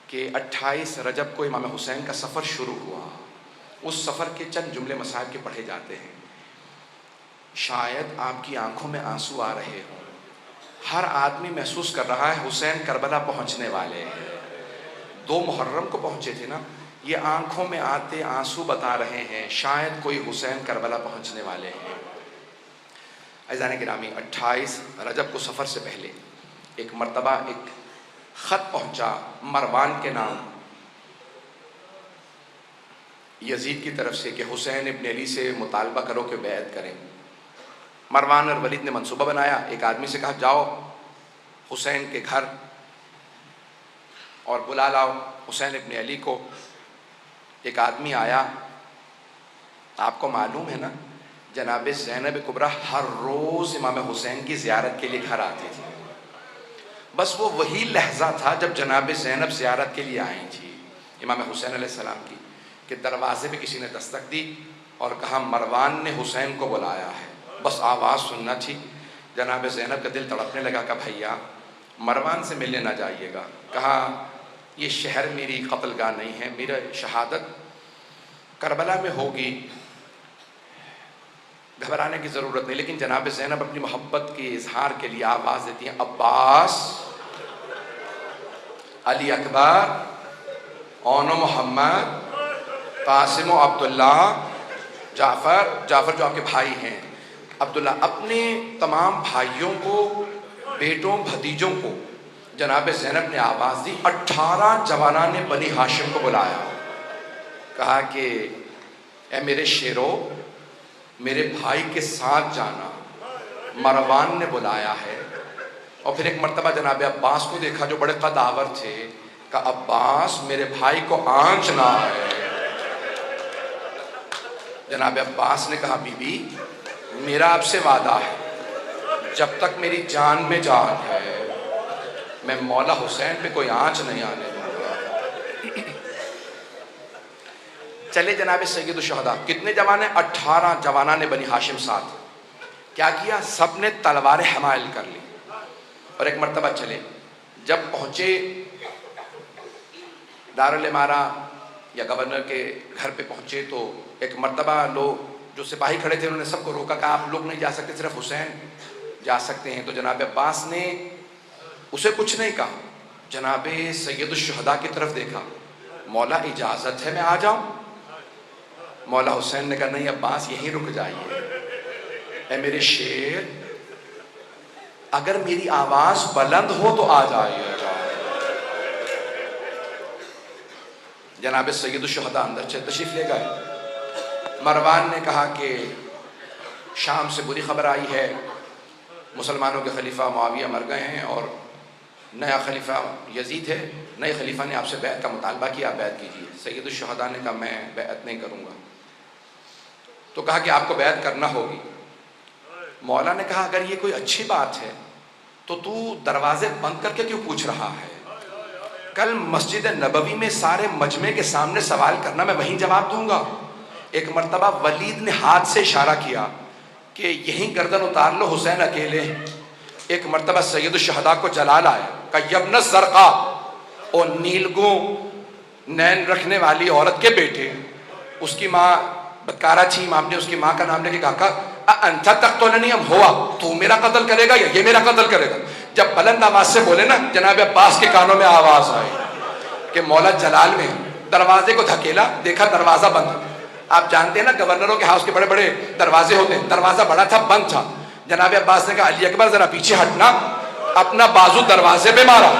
کہ 28 رجب کو امام حسین کا سفر شروع ہوا. اس سفر کے چند جملے مصائب کے پڑھے جاتے ہیں. شاید آپ کی آنکھوں میں آنسو آ رہے ہوں. ہر آدمی محسوس کر رہا ہے حسین کربلا پہنچنے والے ہیں. 2 محرم کو پہنچے تھے نا. یہ آنکھوں میں آتے آنسو بتا رہے ہیں شاید کوئی حسین کربلا پہنچنے والے ہیں. عزیزان گرامی، 28 رجب کو سفر سے پہلے ایک مرتبہ ایک خط پہنچا مروان کے نام یزید کی طرف سے کہ حسین ابن علی سے مطالبہ کرو کہ بیعت کریں. مروان اور ولید نے منصوبہ بنایا. ایک آدمی سے کہا جاؤ حسین کے گھر اور بلا لاؤ حسین ابن علی کو. ایک آدمی آیا. آپ کو معلوم ہے نا جناب زینب کبریٰ ہر روز امام حسین کی زیارت کے لیے گھر آتی تھی. بس وہ وہی لحظہ تھا جب جناب زینب زیارت کے لیے آئی تھی امام حسین علیہ السلام کی کہ دروازے پہ کسی نے دستک دی اور کہا مروان نے حسین کو بلایا ہے. بس آواز سننا تھی. جناب زینب کا دل تڑپنے لگا کہ بھیا مروان سے ملنے نہ جائیے گا. کہا یہ شہر میری قتل گاہ نہیں ہے، میرا شہادت کربلا میں ہوگی، گھبرانے کی ضرورت نہیں. لیکن جناب زینب اپنی محبت کے اظہار کے لیے آواز دیتی ہیں عباس، علی اکبر، اون محمد، قاسم و عبداللہ، جعفر جو آپ کے بھائی ہیں، عبداللہ. اپنے تمام بھائیوں کو، بیٹوں، بھتیجوں کو جناب زینب نے آواز دی. 18 جوانان بنی ہاشم کو بلایا. کہا کہ اے میرے شیرو، میرے بھائی کے ساتھ جانا، مروان نے بلایا ہے. اور پھر ایک مرتبہ جناب عباس کو دیکھا جو بڑے قداور تھے. کہا عباس میرے بھائی کو آنچنا ہے. جناب عباس نے کہا بی بی میرا آپ سے وعدہ ہے جب تک میری جان میں جان ہے میں مولا حسین پہ کوئی آنچ نہیں آنے دوں گا. چلے جناب سید الشہداء. کتنے جوان ہیں؟ 18 جوانان بنی ہاشم ساتھ. کیا کیا؟ سب نے تلواریں حمائل کر لی اور ایک مرتبہ چلے. جب پہنچے دارالامارہ یا گورنر کے گھر پہ پہنچے تو ایک مرتبہ لوگ جو سپاہی کھڑے تھے انہوں نے سب کو روکا کہ آپ لوگ نہیں جا سکتے، صرف حسین جا سکتے ہیں. تو جناب عباس نے اسے کچھ نہیں کہا. جناب سید الشہداء کی طرف دیکھا. مولا اجازت ہے میں آ جاؤں؟ مولا حسین نے کہا نہیں عباس یہیں رک جائیے. اے میرے شیر اگر میری آواز بلند ہو تو آ جائیے گا. جناب سید الشہداء اندر تشریف لے گئے. مروان نے کہا کہ شام سے بری خبر آئی ہے، مسلمانوں کے خلیفہ معاویہ مر گئے ہیں اور نیا خلیفہ یزید ہے. نئے خلیفہ نے آپ سے بیعت کا مطالبہ کیا، بیعت کیجیے. سید الشہداء نے کہا میں بیعت نہیں کروں گا. تو کہا کہ آپ کو بیعت کرنا ہوگی. مولا نے کہا اگر یہ کوئی اچھی بات ہے تو دروازے بند کر کے کیوں پوچھ رہا ہے؟ کل مسجد نبوی میں سارے مجمع کے سامنے سوال کرنا، میں وہیں جواب دوں گا. ایک مرتبہ ولید نے ہاتھ سے اشارہ کیا کہ یہیں گردن اتار لو، حسین اکیلے ہیں. ایک مرتبہ سید الشہداء کو جلال آیا کہ یبن الزرقاء، اور نیلگوں نین رکھنے والی عورت کے بیٹے، اس کی ماں بدکارہ تھی. امام نے اس کی ماں کا نام لے کے کہا انت تقتلنی ام ہوا، تو میرا قتل کرے گا یا یہ میرا قتل کرے گا؟ جب بلند آواز سے بولے نا جناب عباس کے کانوں میں آواز آئی کہ مولا جلال میں. دروازے کو دھکیلا، دیکھا دروازہ بند. آپ جانتے ہیں نا گورنروں کے ہاؤس کے بڑے بڑے دروازے ہوتے ہیں، دروازہ بڑا تھا، بند تھا. جناب عباس نے کہا علی اکبر ذرا پیچھے ہٹنا. اپنا بازو دروازے پہ مارا،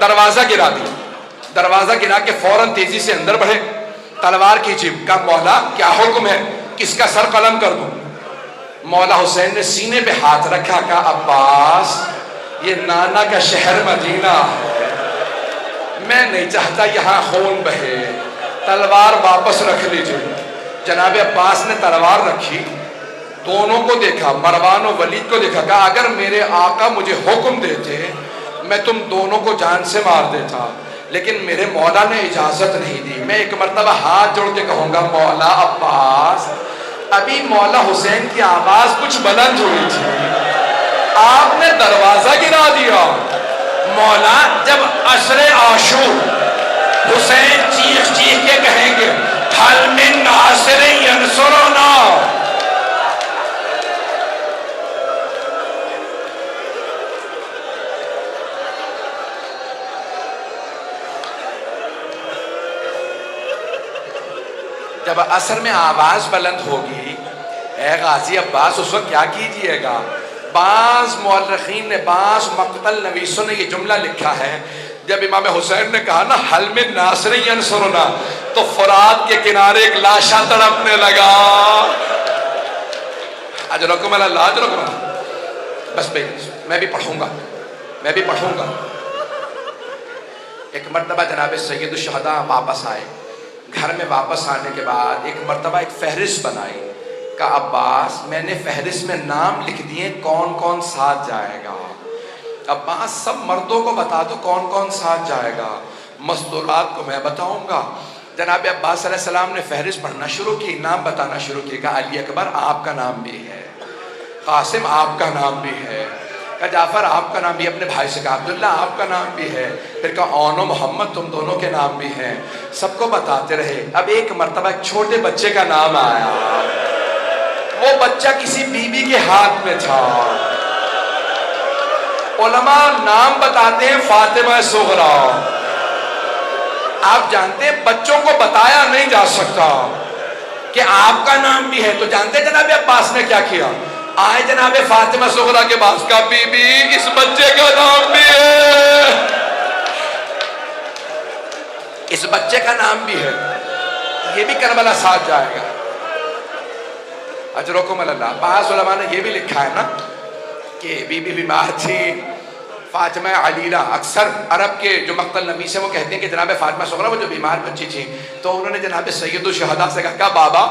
دروازہ گرا دیا. دروازہ گرا کے فوراً تیزی سے اندر بڑھے، تلوار کھینچی. کہا مولا کیا حکم ہے، کس کا سر قلم کر دوں؟ مولا حسین نے سینے پہ ہاتھ رکھا. کہا عباس یہ نانا کا شہر مدینہ ہے، میں نہیں چاہتا یہاں خون بہے، تلوار واپس رکھ لیجیے. جناب عباس نے تلوار رکھی، دونوں کو دیکھا، مروان و ولید کو دیکھا. کہا اگر میرے آقا مجھے حکم دیتے میں تم دونوں کو جان سے مار دیتا، لیکن میرے مولا نے اجازت نہیں دی. میں ایک مرتبہ ہاتھ جوڑ کے کہوں گا مولا عباس، ابھی مولا حسین کی آواز کچھ بلند ہوئی تھی، آپ نے دروازہ گرا دیا. مولا جب عشر عاشور جب عصر میں آواز بلند ہوگی، اے غازی عباس اس وقت کیا کیجئے گا؟ بعض مورخین نے، بعض مقتل نویسوں نے یہ جملہ لکھا ہے، جب امام حسین نے کہا نا حل من ناصر ینصرنا، تو فرات کے کنارے ایک لاشا تڑپنے لگا. اجرکم اللہ، اجرکم اللہ. بس بھائی میں بھی پڑھوں گا. ایک مرتبہ جناب سید الشہداء واپس آئے. گھر میں واپس آنے کے بعد ایک مرتبہ ایک فہرست بنائی. کہا عباس میں نے فہرست میں نام لکھ دیے کون کون ساتھ جائے گا. عباس سب مردوں کو بتا دو کون کون ساتھ جائے گا، مستورات کو میں بتاؤں گا. جناب عباس علیہ السلام نے فہرست پڑھنا شروع کی، نام بتانا شروع کی. کہا علی اکبر آپ کا نام بھی ہے، قاسم آپ کا نام بھی ہے، کہا جعفر آپ کا نام بھی. اپنے بھائی سے کہا عبداللہ آپ کا نام بھی ہے. پھر کہا اون و محمد تم دونوں کے نام بھی ہیں. سب کو بتاتے رہے. اب ایک مرتبہ ایک چھوٹے بچے کا نام آیا. وہ بچہ کسی بی بی کے ہاتھ میں تھا. علماء نام بتاتے ہیں فاطمہ صغریٰ. آپ جانتے ہیں بچوں کو بتایا نہیں جا سکتا کہ آپ کا نام بھی ہے. تو جانتے ہیں جناب عباس نے کیا کیا؟ آئے جناب فاطمہ صغریٰ کے پاس، کا بی بی اس بچے کا نام بھی ہے، اس بچے کا نام بھی ہے، یہ بھی کربلا ساتھ جائے گا. اجرکم اللہ. بعض علماء نے یہ بھی لکھا ہے نا کہ بی بی بیمار تھی فاطمہ علیلہ. اکثر عرب کے جو مقتل نویس ہیں وہ کہتے ہیں کہ جناب فاطمہ صغریٰ وہ جو بیمار بچی تھی، تو انہوں نے جناب سید الشہداء سے کہا بابا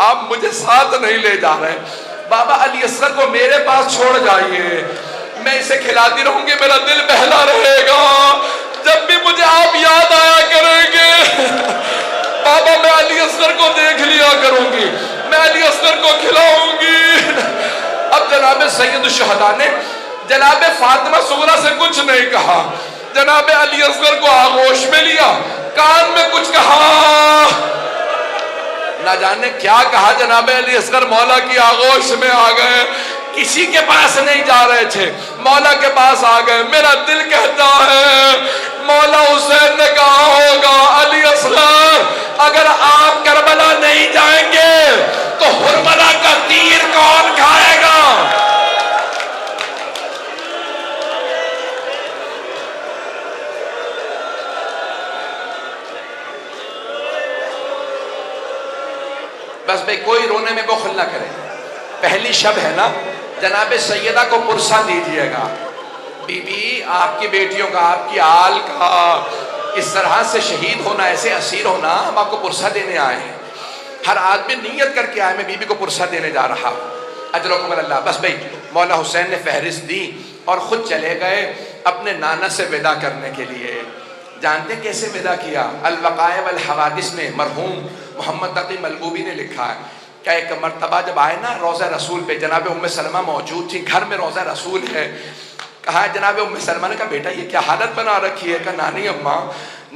آپ مجھے ساتھ نہیں لے جا رہے، بابا علی اصغر کو میرے پاس چھوڑ جائیے، میں اسے کھلاتی رہوں گی، میرا دل بہلا رہے گا، جب بھی مجھے آپ یاد آیا کریں گے بابا میں علی اصغر کو دیکھ لیا کروں گی، میں علی اصغر کو کھلاؤں گی. اب جناب سید الشہداء نے جناب فاطمہ صغریٰ سے کچھ نہیں کہا، جناب علی اصغر کو آغوش میں لیا، کان میں کچھ کہا، نہ جانے کیا کہا. جناب علی اصغر مولا کی آغوش میں آ گئے. کسی کے پاس نہیں جا رہے تھے، مولا کے پاس آ گئے. میرا دل کہتا ہے مولا حسین نے کہا ہوگا علی اصغر اگر آپ کربلا نہیں جائیں گے تو حرملہ کا تیر کون کھائے گا؟ بس بھئی کوئی رونے میں بخل نہ کرے. پہلی شب ہے نا، جناب سیدہ کو پرسہ دیجئے گا. بی بی آپ کی بیٹیوں کا، آپ کی آل کا اس طرح سے شہید ہونا، ایسے اسیر ہونا، ہم آپ کو پرسہ دینے آئے ہیں. ہر آدمی نیت کر کے آئے میں بی بی کو پرسہ دینے جا رہا. اجرکم اللہ. بس بھئی مولا حسین نے فہرست دی اور خود چلے گئے اپنے نانا سے ودا کرنے کے لیے. جانتے کیسے ودا کیا؟ الوقائع والحوادث میں مرحوم محمد تقی ملبوبی نے لکھا ہے کہ ایک مرتبہ جب آئے نا روضہ رسول پہ، جناب ام سلمہ موجود تھی، گھر میں روضہ رسول ہے. کہا جناب ام سلمہ نے کہا بیٹا یہ کیا حالت بنا رکھی ہے؟ کہا نانی اماں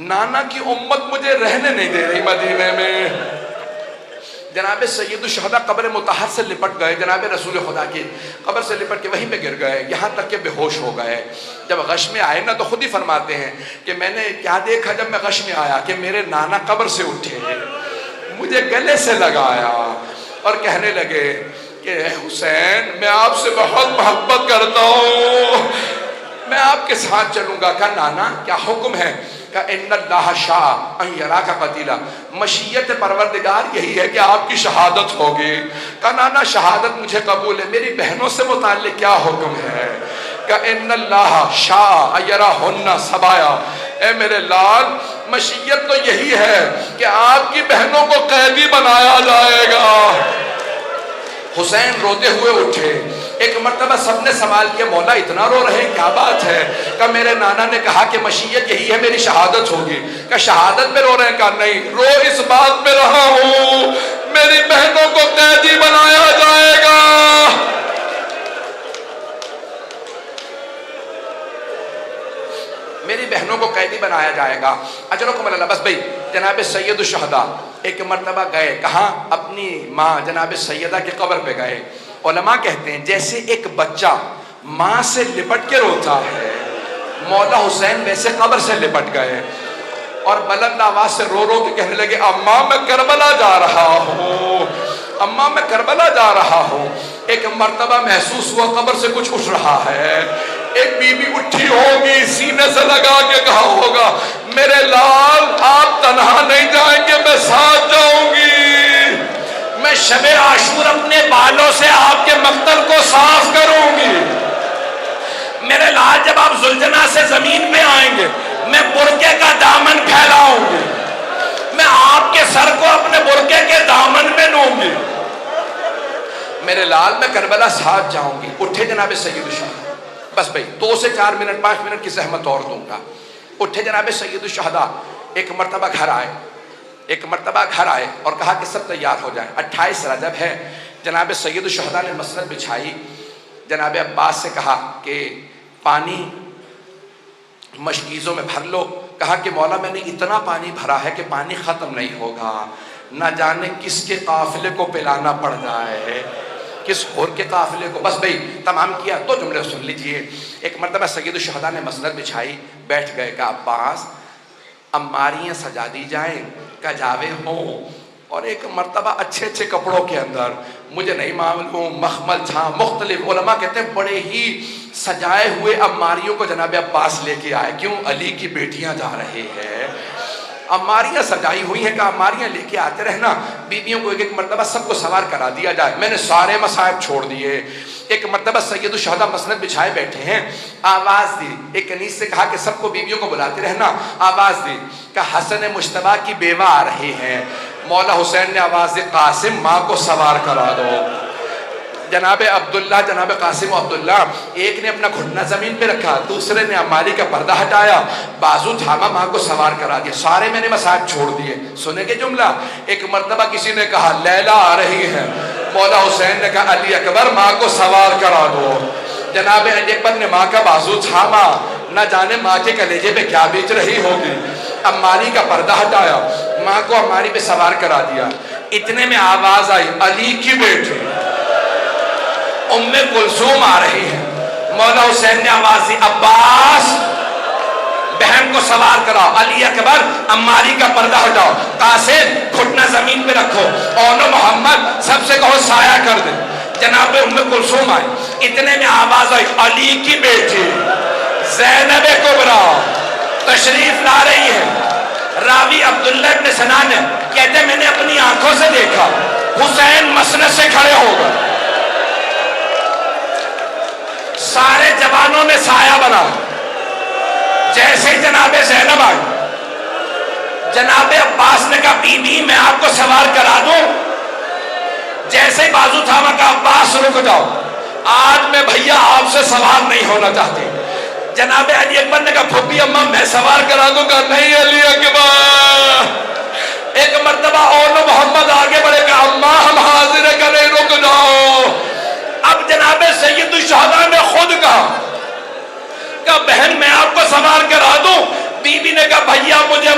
نانا کی امت مجھے رہنے نہیں دے رہی مدینے میں. جناب سید الشہداء قبر مطہر سے لپٹ گئے، جناب رسول خدا کی قبر سے لپٹ کے وہیں پہ گر گئے، یہاں تک کہ بے ہوش ہو گئے. جب غش میں آئے نا تو خود ہی فرماتے ہیں کہ میں نے کیا دیکھا جب میں غش میں آیا کہ میرے نانا قبر سے اٹھے، مجھے گلے سے لگایا اور کہنے لگے کہ حسین میں آپ سے بہت محبت کرتا ہوں، میں آپ کے ساتھ چلوں گا. کہا نانا کیا حکم ہے؟ کہا ان اللہ شاء ان یراک قتیلا، مشیت پروردگار یہی ہے کہ آپ کی شہادت ہوگی. کہا نانا شہادت مجھے قبول ہے، میری بہنوں سے متعلق کیا حکم ہے؟ کہا ان اللہ شاء ان یراہن سبایا، اے میرے لال مشیت تو یہی ہے کہ آپ کی بہنوں کو قیدی بنایا جائے گا. حسین روتے ہوئے اٹھے. ایک مرتبہ سب نے سوال کیا مولا اتنا رو رہے ہیں کیا بات ہے؟ کہ میرے نانا نے کہا کہ مشیت یہی ہے میری شہادت ہوگی. کہ شہادت میں رو رہے ہیں؟ کہا نہیں، رو اس بات میں رہا ہوں میری بہنوں کو قیدی بنایا جائے گا. میری بہنوں کو قیدی بنایا جائے گا. اجرکم اللہ. بس بھئی جناب سید الشہداء ایک مرتبہ گئے، کہاں؟ اپنی ماں جناب سیدہ کے قبر پہ گئے. علماء کہتے ہیں جیسے ایک بچہ ماں سے لپٹ کے روتا ہے، مولا حسین ویسے قبر سے لپٹ گئے. اور بلند آواز سے رو رو کے کہنے لگے اماں میں کربلا جا رہا ہوں، اماں میں کربلا جا رہا ہوں۔ ایک مرتبہ محسوس ہوا قبر سے کچھ اٹھ رہا ہے، ایک بی بی اٹھی ہوگی، سینے سے لگا کے کہا ہوگا میرے لال آپ تنہا نہیں جائیں گے، میں ساتھ جاؤں گی، میں شب عاشور اپنے بالوں سے آپ کے مقتل کو صاف کروں گی، میرے لال جب آپ زلجنا سے زمین پہ آئیں گے میں برقعے کا دامن پھیلاؤں گی، میں آپ کے سر کو اپنے برقعے کے دامن میں لوں گی، میرے لال میں کربلا ساتھ جاؤں گی۔ اٹھے جناب سید الشہداء، بس بھئی 2 سے 4 منٹ 5 منٹ کی زحمت اور دوں گا۔ اٹھے جناب سید الشہداء، ایک مرتبہ گھر آئے اور کہا کہ سب تیار ہو جائیں، 28 رجب ہے۔ جناب سید الشہداء نے مسند بچھائی، جناب عباس سے کہا کہ پانی مشکیزوں میں بھر لو۔ کہا کہ مولا میں نے اتنا پانی بھرا ہے کہ پانی ختم نہیں ہوگا، نہ جانے کس کے قافلے کو پلانا پڑ جائے، کس اور کے قافلے کو۔ بس بھئی تمام کیا، 2 جملے سن لیجئے۔ ایک مرتبہ سید الشہداء نے مسند بچھائی، بیٹھ گئے کہ عباس عماریاں سجا دی جائیں، کجاوے ہوں، اور ایک مرتبہ اچھے اچھے کپڑوں کے اندر، مجھے نہیں معلوم، مخمل چھاں مختلف، علماء کہتے ہیں بڑے ہی سجائے ہوئے عماریوں کو جناب عباس لے کے آئے۔ کیوں؟ علی کی بیٹیاں جا رہے ہیں، عماریاں سجائی ہوئی ہیں کہ عماریاں لے کے آتے رہنا، بیویوں کو ایک مرتبہ سب کو سوار کرا دیا جائے۔ میں نے سارے مصائب چھوڑ دیے۔ ایک مرتبہ سید الشہداء مسند بچھائے بیٹھے ہیں، آواز دی، ایک کنیز سے کہا کہ سب کو بیویوں کو بلاتے رہنا، آواز دی کہ حسن مجتبیٰ کی بیوہ آ رہی ہیں۔ مولا حسین نے آواز دی قاسم ماں کو سوار کرا دو۔ جناب عبداللہ، جناب قاسم و عبداللہ، ایک نے اپنا گھٹنا زمین پہ رکھا، دوسرے نے عماری کا پردہ ہٹایا، بازو تھاما، ماں کو سوار کرا دیا۔ سارے میں نے مصائب چھوڑ دیے۔ سنے گے جملہ؟ ایک مرتبہ کسی نے کہا لیلا آ رہی ہے، مولا حسین نے کہا علی اکبر ماں کو سوار کرا دو۔ جناب علی اکبر نے ماں کا بازو تھاما، نہ جانے ماں کے کلیجے پہ کیا بیچ رہی ہوگی، عماری کا پردہ ہٹایا، ماں کو عماری پہ سوار کرا دیا۔ اتنے میں آواز آئی علی کی بیٹی ام کلثوم آ رہی ہے۔ مولا حسین نے آواز دی عباس بہن کو سوار کراؤ، علی اکبر عماری کا پردہ ہٹاؤ، قاسم گھٹنا زمین پہ رکھو، اونو محمد سب سے کہو سایہ کر دے۔ جناب ام کلثوم آئی، اتنے میں آواز آئی علی کی بیٹی زینب کبریٰ تشریف لا رہی ہے۔ راوی عبداللہ ابن سنان کہتے ہیں میں نے اپنی آنکھوں سے دیکھا حسین مسند سے کھڑے ہو گئے، سارے جوانوں میں سایہ بنا۔ جیسے جناب زینب آئی، جناب عباس نے کہا بی بی میں آپ کو سوار کرا دوں، جیسے بازو تھاما کا عباس رک جاؤ، آج میں بھیا آپ سے سوار نہیں ہونا چاہتی۔ جناب علی اکبر نے کہا پھوپھی اماں میں سوار کرا دوں گا، نہیں علی اکبر۔ ایک مرتبہ اونو محمد آگے بڑھے کہ اماں ہم حاضر کریں، رک جاؤ۔ اب جناب سید الشہداء نے خود کہا کہ بہن میں آپ کو سوار کرا دوں، بی بی نے کہا بھیا مجھے